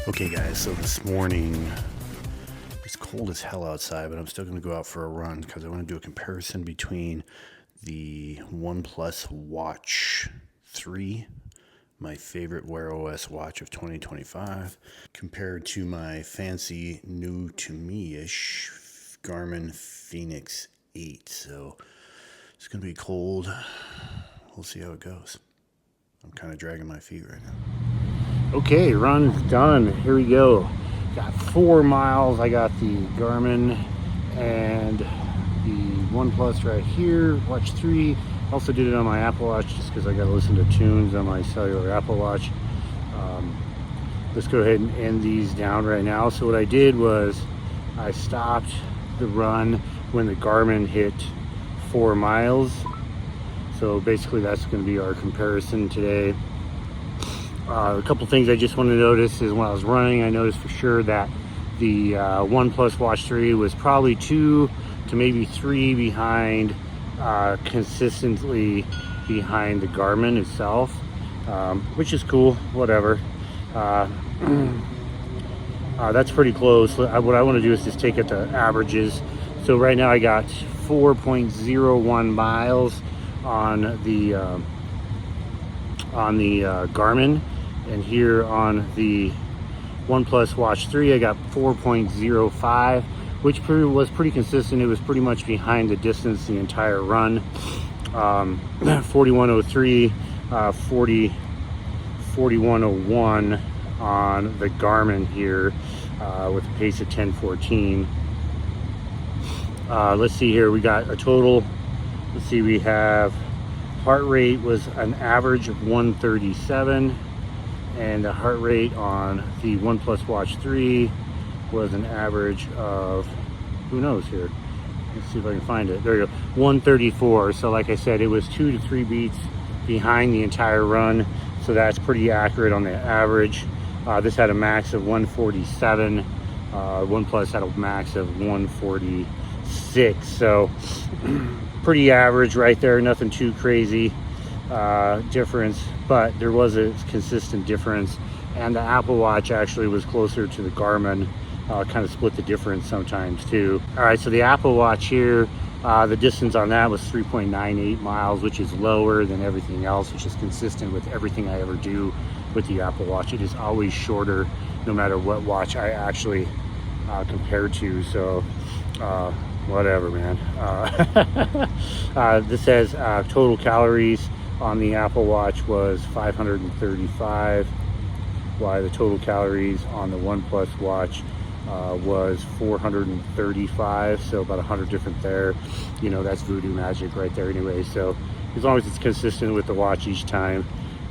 Okay guys, so this morning it's cold as hell outside, but I'm still going to go out for a run because I want to do a comparison between the OnePlus Watch 3, my favorite Wear OS watch of 2025, compared to my fancy new to me-ish Garmin Fenix 8. So it's going to be cold. We'll see how it goes. I'm kind of dragging my feet right now. Okay, run done. Here we go. Got 4 miles. I got the Garmin and the OnePlus right here, Watch 3. Also did it on my Apple Watch just because I got to listen to tunes on my cellular Apple Watch. Let's go ahead and end these down right now. So what I did was I stopped the run when the Garmin hit 4 miles. So basically that's going to be our comparison today. A couple things I just wanted to notice is when I was running, I noticed for sure that the OnePlus Watch 3 was probably 2 to maybe 3 behind, consistently behind the Garmin itself, which is cool, whatever. That's pretty close. What I want to do is just take it to averages. So right now I got 4.01 miles on the Garmin, and here on the OnePlus Watch 3 I got 4.05, which was pretty consistent. It was pretty much behind the distance the entire run. 4103, 4101 on the Garmin here, with a pace of 10:14. Let's see here, we got a total, let's see, we have heart rate was an average of 137, and the heart rate on the OnePlus Watch 3 was an average of, who knows here, let's see if I can find it, there you go, 134. So like I said, it was 2 to 3 beats behind the entire run, so that's pretty accurate on the average. This had a max of 147, OnePlus had a max of 146, so pretty average right there, nothing too crazy difference, but there was a consistent difference, and the Apple Watch actually was closer to the Garmin, kind of split the difference sometimes too. All right, so the Apple Watch here, the distance on that was 3.98 miles, which is lower than everything else, which is consistent with everything I ever do with the Apple Watch. It is always shorter no matter what watch I actually compare to, so whatever, man. This says total calories on the Apple Watch was 535, while the total calories on the OnePlus Watch was 435, so about 100 different there. You know, that's voodoo magic right there anyway, so as long as it's consistent with the watch each time.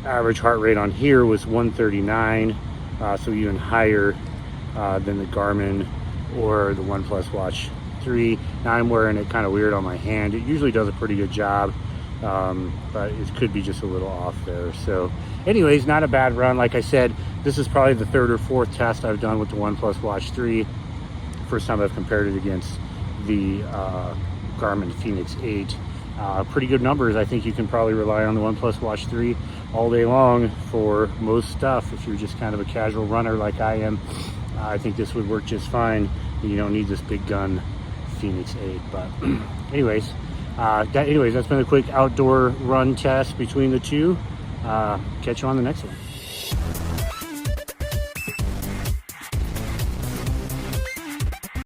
Average heart rate on here was 139, so even higher than the Garmin or the OnePlus Watch 3. Now I'm wearing it kind of weird on my hand. It usually does a pretty good job, but it could be just a little off there. So anyways, not a bad run. Like I said, this is probably the 3rd or 4th test I've done with the OnePlus Watch 3. First time I've compared it against the Garmin Fenix 8. Pretty good numbers. I think you can probably rely on the OnePlus Watch 3 all day long for most stuff. If you're just kind of a casual runner like I am, I think this would work just fine. You don't need this big gun Fenix 8, but anyways, that's been a quick outdoor run test between the two. Catch you on the next one.